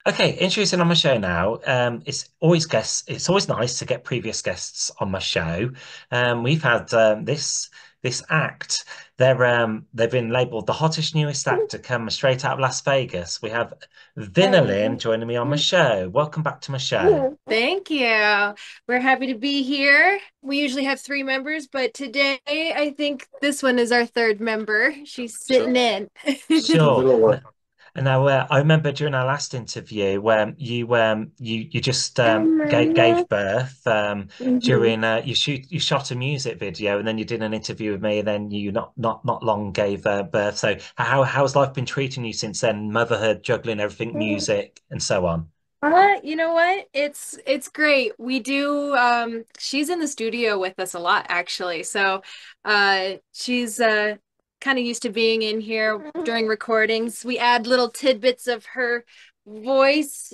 Okay, introducing on my show now. It's always nice to get previous guests on my show. We've had this act. They've been labelled the hottest newest act to come straight out of Las Vegas. We have VYNILYN joining me on my show. Welcome back to my show. Thank you. We're happy to be here. We usually have three members, but today I think this one is our third member. She's Sure. sitting in. Sure. And now, I remember during our last interview, you just gave birth Mhm. during you shot a music video, and then you did an interview with me, and then you not long gave birth. So how's life been treating you since then? Motherhood, juggling everything, music, and so on. You know what? It's great. We do she's in the studio with us a lot actually. So she's kind of used to being in here during recordings. We add little tidbits of her voice,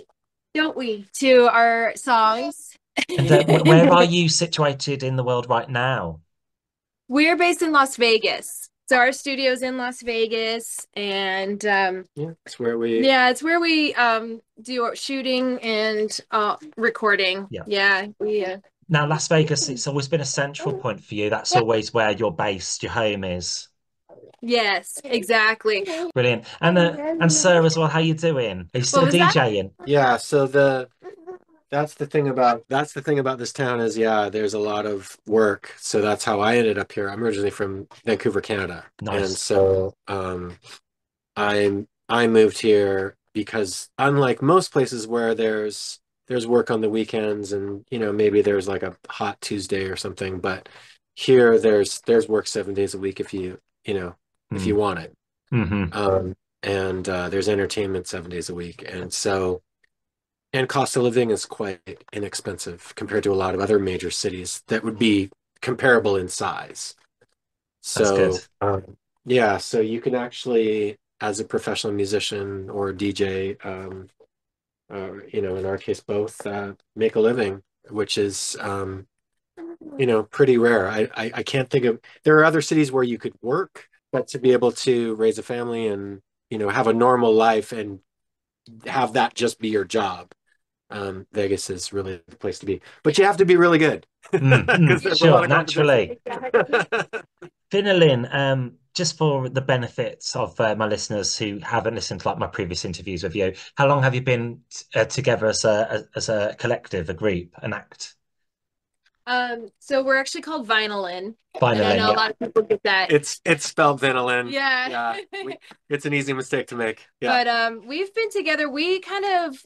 don't we, to our songs. And where are you situated in the world right now? We're based in Las Vegas. So our studio's in Las Vegas and Yeah, it's where we. yeah, it's where we do our shooting and recording. Yeah. Yeah, we Now, Las Vegas, it's always been a central point for you. That's always where you're based, your home is. yes, exactly. Brilliant. And Sir as well, how you doing? Are you What still was that? DJing? Yeah, so that's the thing about this town is there's a lot of work. So that's how I ended up here. I'm originally from Vancouver, Canada. And Nice. Mhm. so I moved here because unlike most places where there's work on the weekends and maybe there's like a hot Tuesday or something, but here there's work 7 days a week if you want it. Mm-hmm. And there's entertainment 7 days a week. And cost of living is quite inexpensive compared to a lot of other major cities that would be comparable in size. That's good. So, yeah, so you can actually, as a professional musician or DJ, in our case, both, make a living, which is, pretty rare. I can't think of, there are other cities where you could work, but to be able to raise a family and, have a normal life and have that just be your job. Vegas is really the place to be, but you have to be really good because there's a lot Sure, of competition. naturally. Exactly. Finalin, just for the benefits of my listeners who haven't listened to like my previous interviews with you, how long have you been together as a collective, a group, an act? So we're actually called VYNILYN, and I Finalin, know a yeah. lot of people get that. It's spelled Vinylin. Yeah. It's an easy mistake to make. Yeah. But we've been together. We kind of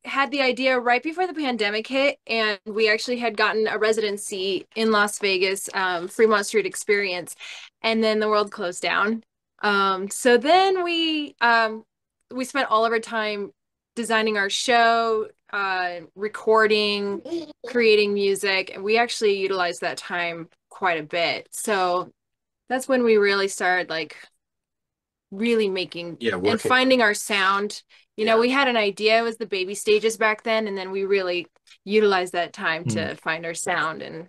had the idea right before the pandemic hit, and we actually had gotten a residency in Las Vegas, Fremont Street Experience, and then the world closed down. So then we spent all of our time designing our show, recording, creating music, and we actually utilized that time quite a bit. So that's when we really started like really making Yeah, and working. finding our sound. You know, we had an idea, it was the baby stages back then, and then we really utilized that time Mm. to find our sound and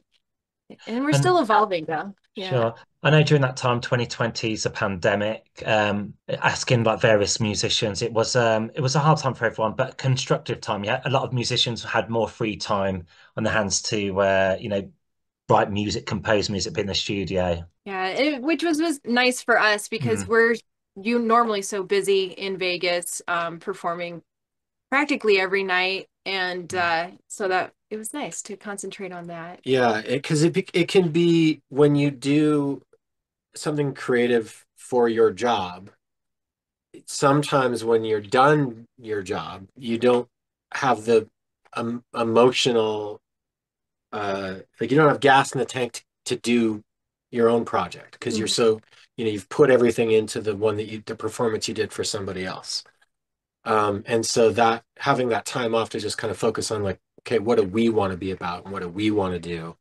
we're And still evolving though. Yeah. sure. I know during that time, 2020 is a pandemic, asking like various musicians, it was a hard time for everyone, but constructive time. Yeah, a lot of musicians had more free time on their hands to write music, compose music, be in the studio. Yeah, which was nice for us because Mm, we're you normally so busy in Vegas, performing practically every night, and mm. so that it was nice to concentrate on that. Yeah, because it can be when you do something creative for your job. Sometimes when you're done your job, you don't have the emotional, like you don't have gas in the tank to do your own project because you're Mhm. so, you've put everything into the performance you did for somebody else. And so that having that time off to just kind of focus on like, okay, what do we want to be about? And what do we want to do?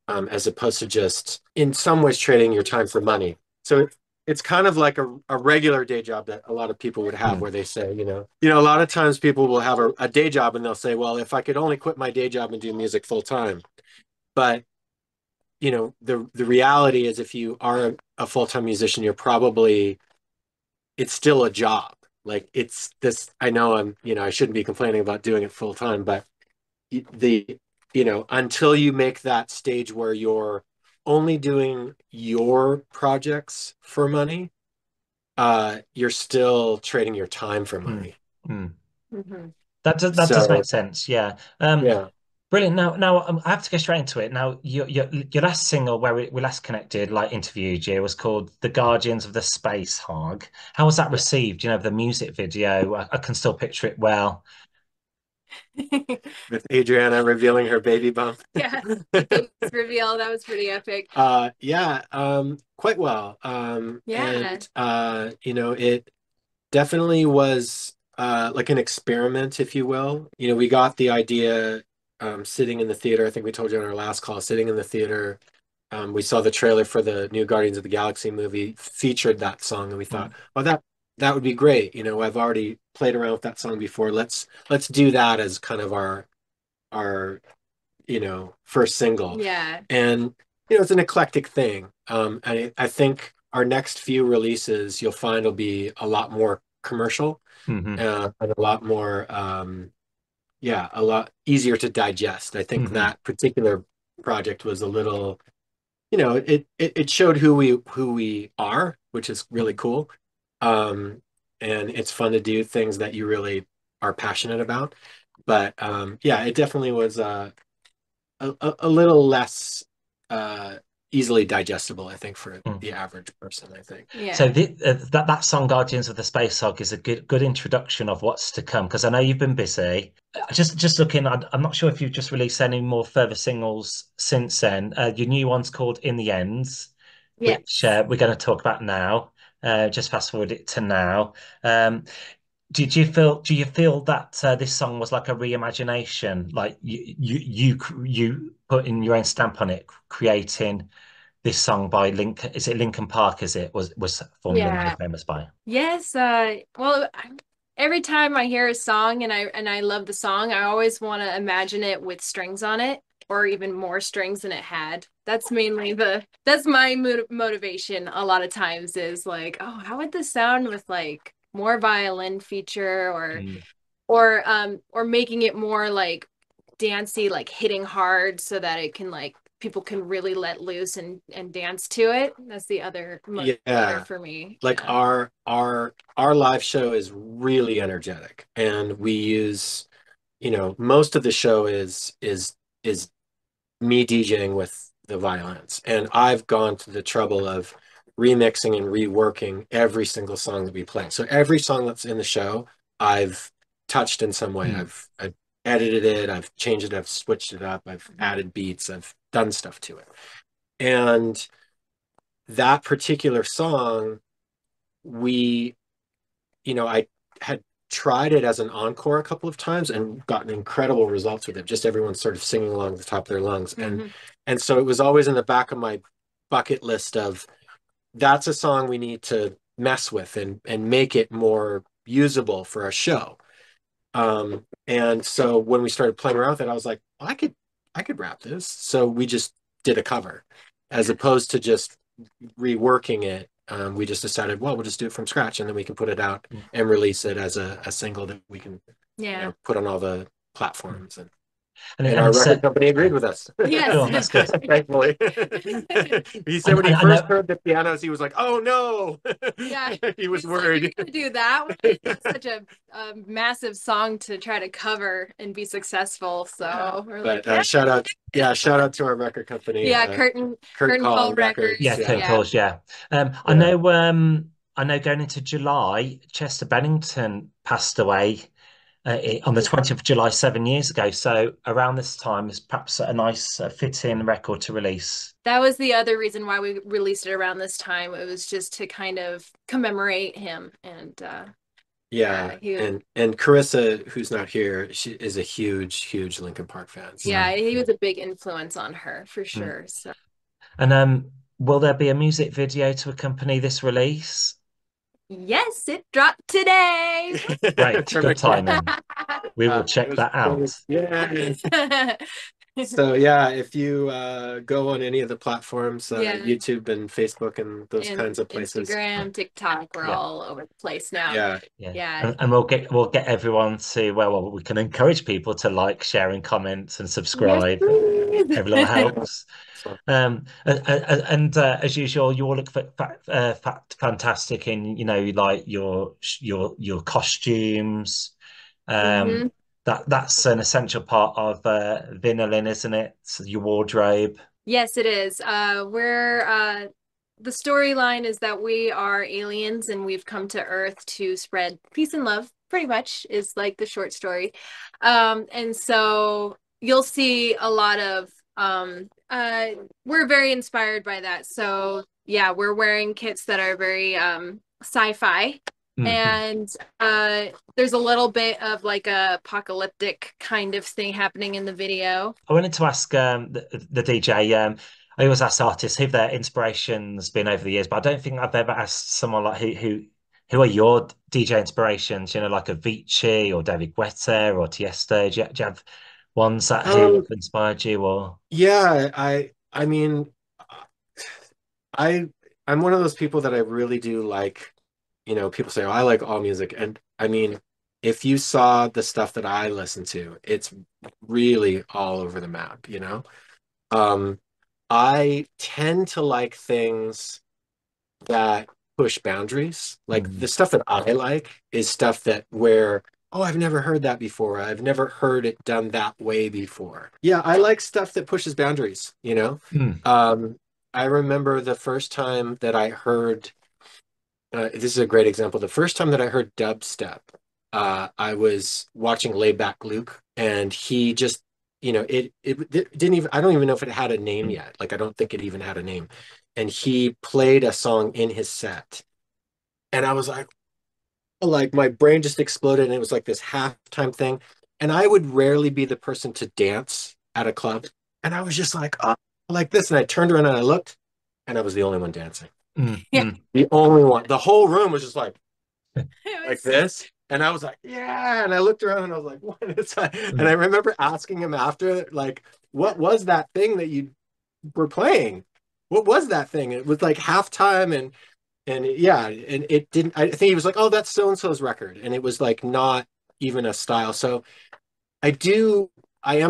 As opposed to just in some ways trading your time for money. So it's kind of like a regular day job that a lot of people would have where they say, a lot of times people will have a day job and they'll say, well, if I could only quit my day job and do music full time. But, the reality is if you are a full-time musician, it's still a job, Like it's this, I know I shouldn't be complaining about doing it full time, but the, until you make that stage where you're only doing your projects for money, you're still trading your time for Mm, money. mm. Mhm. That does make So sense. Yeah. yeah, Brilliant. Now I have to go straight into it. Now, your last single where we last connected, like interviewed you, was called "The Guardians of the Space Hog." How was that yeah. received? The music video. I can still picture it well. With Adriana revealing her baby bump. Yeah, the baby's reveal, that was pretty epic. Yeah, quite well. Yeah. And it definitely was like an experiment, if you will. We got the idea sitting in the theater. I think we told you on our last call, sitting in the theater. We saw the trailer for the new Guardians of the Galaxy movie, featured that song, and we thought, Mm, oh, that would be great. I've already played around with that song before. Let's do that as kind of our first single. Yeah. And it's an eclectic thing. I think our next few releases you'll find will be a lot more commercial, hmm and a lot more yeah, a lot easier to digest. I think hmm that particular project was a little, it showed who we are, which is really cool. Um, and it's fun to do things that you really are passionate about. But yeah, it definitely was a little less uh, easily digestible, I think, for the average person, I think. So Yeah. that song "Guardians of the Space Hog" is a good introduction of what's to come because I know you've been busy. Just looking, I'm not sure if you've just released any more further singles since then. Your new one's called "In the Ends," which Yes. we're going to talk about now. Just fast forward it to now. Um, do you feel that this song was like a reimagination, like you putting your own stamp on it, creating this song by Lincoln? Is it Lincoln Park? Is it was formerly Yeah. made famous by? Yes, well, every time I hear a song and I love the song, I always want to imagine it with strings on it or even more strings than it had. That's my motivation a lot of times is like, oh, how would this sound with like more violin feature Mm, or making it more like dancey, like hitting hard so that it can like people can really let loose and dance to it. That's the other motivator Yeah, for me. like Yeah. our live show is really energetic, and we use, most of the show is me DJing with the violins, and I've gone to the trouble of remixing and reworking every single song that we play. So every song that's in the show, I've touched in some way. mm, I've edited it, I've changed it, I've switched it up, I've added beats, I've done stuff to it. And that particular song, we, I had tried it as an encore a couple of times and gotten incredible results with it. Just everyone sort of singing along at the top of their lungs. And Hmm. and so it was always in the back of my bucket list of that's a song we need to mess with and make it more usable for a show. And so when we started playing around with it, I was like, well, I could rap this. So we just did a cover as opposed to just reworking it. We just decided, well, we'll just do it from scratch, and then we can put it out mm. and release it as a single that we can, Yeah. put on all the platforms. And And and and our it's record company agreed with us, Yes. oh, that's good. thankfully. He said And when he I first know. heard the pianos, he was like, "Oh no," Yeah. he was He's like, you're worried. gonna do that. That's such a massive song to try to cover and be successful. So we're like, But yeah, shout out to our record company, yeah, curtain Call call Yeah, Records. records. Kurt Yeah, Yeah. Claus, yeah. I yeah, know I know going into July, Chester Bennington passed away on the 20th of July 7 years ago. So around this time is perhaps a nice fit-in record to release. That was the other reason why we released it around this time. It was just to kind of commemorate him. And yeah. yeah, he And Carissa, who's not here, she is a huge Linkin Park fan. So yeah, he was a big influence on her for Mm. sure. So And will there be a music video to accompany this release? yes, it dropped today. Great, good perfect. timing. We will It check was that out. perfect. Yeah. So yeah, if you go on any of the platforms, Yeah. YouTube and Facebook and those And kinds of places, Instagram, TikTok, we're Yeah. all over the place now. yeah, Yeah, Yeah. and we'll get everyone to well, we can encourage people to like, share, and comment and Yes, subscribe. please. Every little helps. so, And as usual, you all look fantastic in like your costumes. hmm Um, that's an essential part of VYNILYN, isn't it? Your wardrobe. Yes, it is. We're the storyline is that we are aliens and we've come to Earth to spread peace and love, pretty much, is like the short story. And so you'll see a lot of we're very inspired by that. So yeah, we're wearing kits that are very sci-fi. Mhm. And there's a little bit of like a apocalyptic kind of thing happening in the video. I wanted to ask the DJ. I always ask artists who their inspirations been over the years, but I don't think I've ever asked someone like who are your DJ inspirations? Like Avicii or David Guetta or Tiesto. Do you have ones that who have um, inspired you? Or yeah, I mean, I I'm one of those people that I really do like, people say, oh, I like all music. And I mean, if you saw the stuff that I listen to, it's really all over the map. Um, I tend to like things that push boundaries. Like Mm, the stuff that I like is stuff that where, oh, I've never heard that before. I've never heard it done that way before. Yeah, I like stuff that pushes boundaries. mm, Um, I remember the first time that I heard, this is a great example. The first time that I heard dubstep, I was watching Layback Luke, and he just, it didn't even, I don't even know if it had a name mm, yet. Like, I don't think it even had a name. And he played a song in his set. And I was like my brain just exploded, and it was like this halftime thing. And I would rarely be the person to dance at a club. And I was just like, oh, like this. And I turned around and I looked, and I was the only one dancing. Yeah, mm. The only one. The whole room was just it like was. this. And I was like, yeah. And I looked around and I was like, what is that? And I Mm. remember asking him after, like, what was that thing that you were playing? What was that thing? It was like halftime, and yeah, and it didn't, I think he was like, oh, that's so and so's record. And it was like not even a style. So I do. I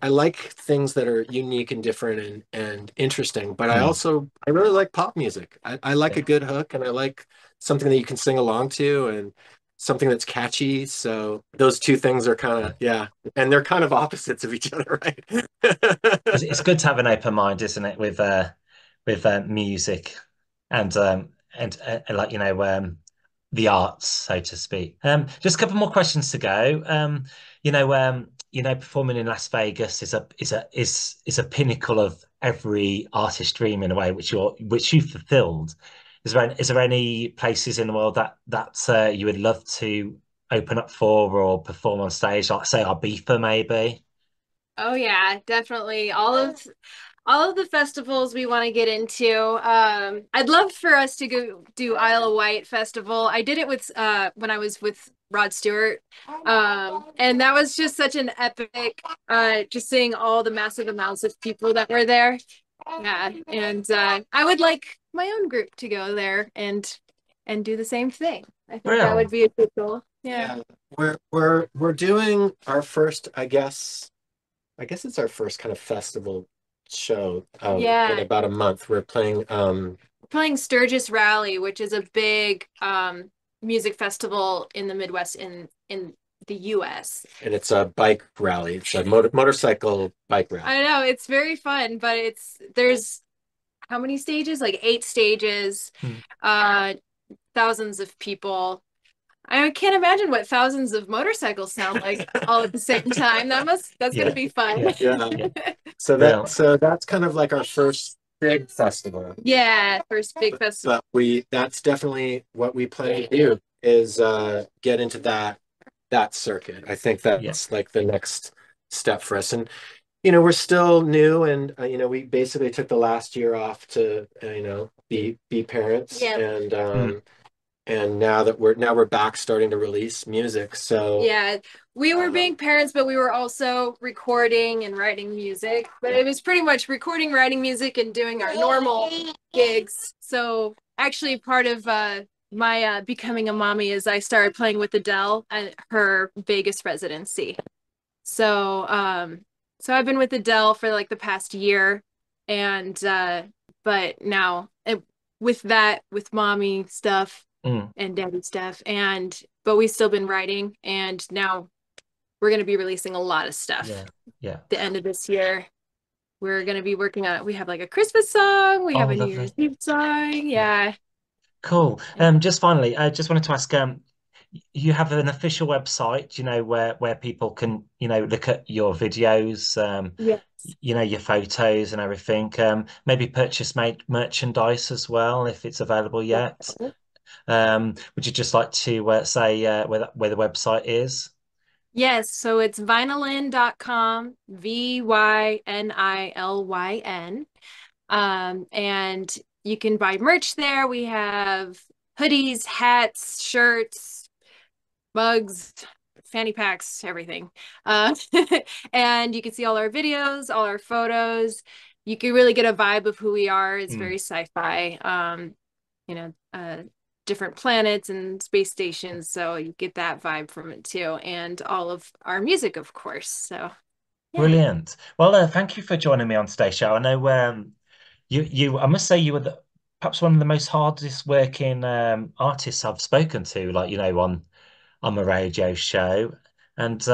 like things that are unique and different and interesting, but Mm. I really like pop music. I like a Yeah. good hook, and I like something that you can sing along to, and something that's catchy. So those two things are kind of, yeah, and they're kind of opposites of each other, right? It's good to have an open mind, isn't it, with music and like the arts, so to speak. Just a couple more questions to go. Performing in Las Vegas is a pinnacle of every artist's dream in a way, which you fulfilled. Is there any places in the world that you would love to open up for or perform on stage, like say Ibiza maybe? Oh yeah, definitely. All of the festivals we want to get into. I'd love for us to go do Isle of Wight festival. I did it with when I was with Rod Stewart. And that was just such an epic just seeing all the massive amounts of people that were there. Yeah, and I would like my own group to go there and do the same thing. I think that would Real. be a good goal. Yeah. Yeah, we're doing our first, I guess it's our first kind of festival show in Yeah. about a month. We're playing Playing Sturgis Rally, which is a big music festival in the Midwest in the US. and it's a bike rally. It's a motorcycle bike rally. I know it's very fun, but there's how many stages? Like 8 stages, Mm. uh thousands of people. I can't imagine what thousands of motorcycles sound like all at the same time. That's gonna Yeah, be fun. yeah, Yeah. yeah. So that Real. so that's kind of like our first big festival. Yeah, first big festival. But that's definitely what we plan to do is get into that circuit. I think Yeah, that's like the next step for us. And we're still new, and we basically took the last year off to be parents, Yeah. and mm, and now we're back starting to release music. So Yeah, we were being parents, but we were also recording and writing music. But it was pretty much recording, writing music, and doing our normal gigs. So actually, part of my becoming a mommy is I started playing with Adele at her Vegas residency. So so I've been with Adele for like the past year, and but now with that, with mommy stuff Mm, and daddy stuff, and but we've still been writing, and now we're going to be releasing a lot of stuff yeah, yeah. the end of this year. We're going to be working on it. We have like a Christmas song, we have Oh, a New Year's lovely. Eve song. Yeah. Yeah. Cool. Just finally, I just wanted to ask, you have an official website, where people can, look at your videos, Yes. your photos and everything. Maybe purchase made merchandise as well if it's available yet. Would you just like to say where the website is? Yes, so it's vinylyn.com, VYNILYN. And you can buy merch there. We have hoodies, hats, shirts, mugs, fanny packs, everything. Uh, and you can see all our videos, all our photos. You can really get a vibe of who we are. It's Mm, very sci-fi. You know, different planets and space stations. So you get that vibe from it too. And all of our music, of course. So yeah. brilliant. Well, thank you for joining me on today's show. I know I must say you were perhaps one of the most hardest working artists I've spoken to, like, on my radio show. And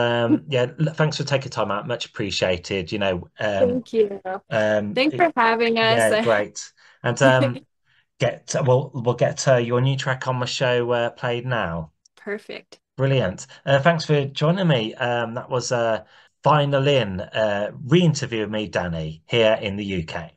yeah, thanks for taking time out. Much appreciated. Thank you. Um, Thanks for having us. yeah, great. And we'll get your new track on my show played now. Perfect. Brilliant. Thanks for joining me. That was VYNILYN re-interview of me, Danny, here in the UK.